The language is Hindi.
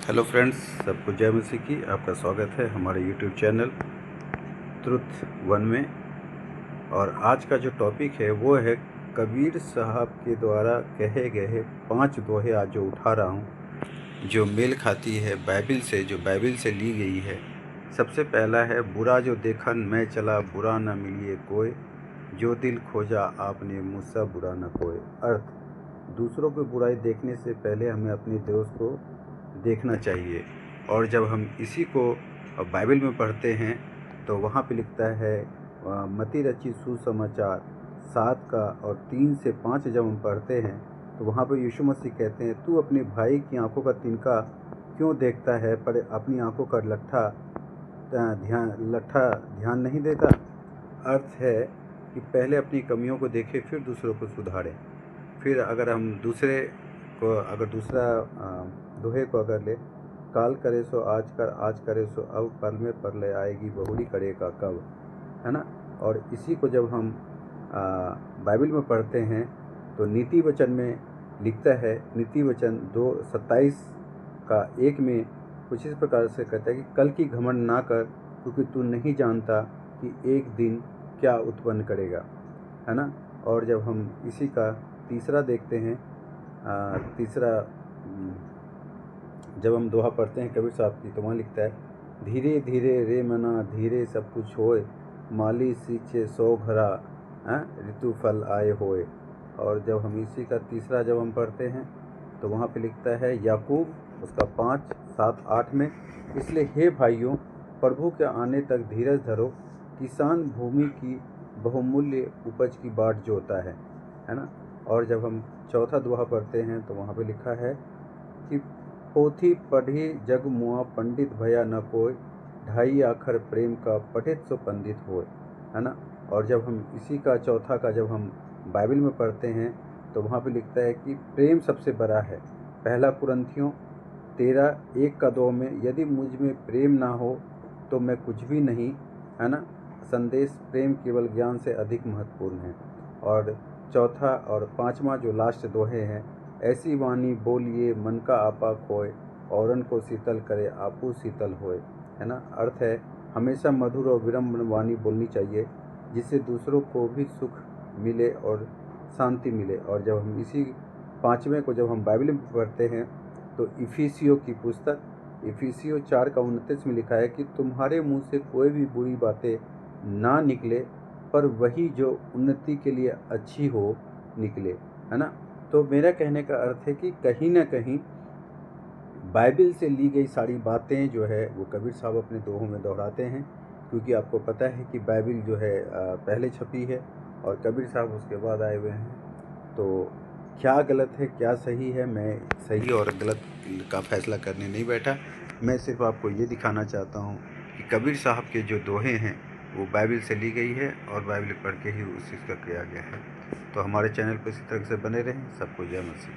हेलो फ्रेंड्स, सबको जय मसीह की। आपका स्वागत है हमारे यूट्यूब चैनल ट्रुथ वन में। और आज का जो टॉपिक है वो है कबीर साहब के द्वारा कहे गए 5 दोहे आज जो उठा रहा हूँ, जो मेल खाती है बाइबिल से, जो बाइबिल से ली गई है। सबसे पहला है, बुरा जो देखन मैं चला बुरा न मिलिए कोई, जो दिल खोजा आपने मुझसे बुरा न कोई। अर्थ, दूसरों की बुराई देखने से पहले हमें अपने दोस्त को देखना चाहिए। और जब हम इसी को बाइबल में पढ़ते हैं तो वहाँ पे लिखता है मती रची सुसमाचार 7 का और 3 से 5 जब हम पढ़ते हैं तो वहाँ पे यीशु मसीह कहते हैं, तू अपने भाई की आंखों का तिनका क्यों देखता है, पर अपनी आंखों का लट्ठा ध्यान नहीं देता। अर्थ है कि पहले अपनी कमियों को देखें, फिर दूसरों को सुधारें। फिर अगर हम दूसरा दोहे को अगर ले, काल करे सो आज कर, आज करे सो अब, पल में परलय आएगी बहुरी करेगा कब, है ना। और इसी को जब हम बाइबल में पढ़ते हैं तो नीति वचन में लिखता है, नीति वचन 2:27 का 1 में कुछ इस प्रकार से कहता है कि कल की घमंड ना कर, क्योंकि तू नहीं जानता कि एक दिन क्या उत्पन्न करेगा, है ना। और जब हम इसी का तीसरा देखते हैं, जब हम दोहा पढ़ते हैं कबीर साहब की, तो वहाँ लिखता है, धीरे धीरे रे मना धीरे सब कुछ होए, माली सींचे 100 घरा ऋतु फल आए होए। और जब हम इसी का तीसरा जब हम पढ़ते हैं तो वहाँ पे लिखता है याकूब उसका 5:7-8 में, इसलिए हे भाइयों, प्रभु के आने तक धीरज धरो, किसान भूमि की बहुमूल्य उपज की बाट जोता है ना। और जब हम चौथा दोहा पढ़ते हैं तो वहाँ पे लिखा है कि पोथी पढ़ी जग मुआ, पंडित भया न कोई, 2.5 आखर प्रेम का पठित सो पंडित होए, है ना। और जब हम इसी का चौथा का जब हम बाइबल में पढ़ते हैं तो वहाँ पे लिखता है कि प्रेम सबसे बड़ा है। 1 कुरिन्थियों 13:1-2 में, यदि मुझ में प्रेम ना हो तो मैं कुछ भी नहीं, है ना। संदेश, प्रेम केवल ज्ञान से अधिक महत्वपूर्ण है। और चौथा और 5वां जो लास्ट दोहे हैं, ऐसी वाणी बोलिए मन का आपा खोए, औरन को शीतल करे आपू शीतल होए, है ना। अर्थ है, हमेशा मधुर और विनम्र वाणी बोलनी चाहिए, जिससे दूसरों को भी सुख मिले और शांति मिले। और जब हम इसी 5वें को जब हम बाइबल में पढ़ते हैं तो इफिसियों की पुस्तक इफिसियों 4:29 में लिखा है कि तुम्हारे मुंह से कोई भी बुरी बातें ना निकले, पर वही जो उन्नति के लिए अच्छी हो निकले, है ना। तो मेरा कहने का अर्थ है कि कहीं ना कहीं बाइबल से ली गई सारी बातें जो है वो कबीर साहब अपने दोहों में दोहराते हैं, क्योंकि आपको पता है कि बाइबल जो है पहले छपी है और कबीर साहब उसके बाद आए हुए हैं। तो क्या गलत है क्या सही है, मैं सही और गलत का फैसला करने नहीं बैठा। मैं सिर्फ आपको ये दिखाना चाहता हूँ कि कबीर साहब के जो दोहे हैं वो बाइबल से ली गई है और बाइबल पढ़ के ही उस चीज़ का किया गया है। तो हमारे चैनल पर इसी तरह से बने रहें। सबको जय मसीह।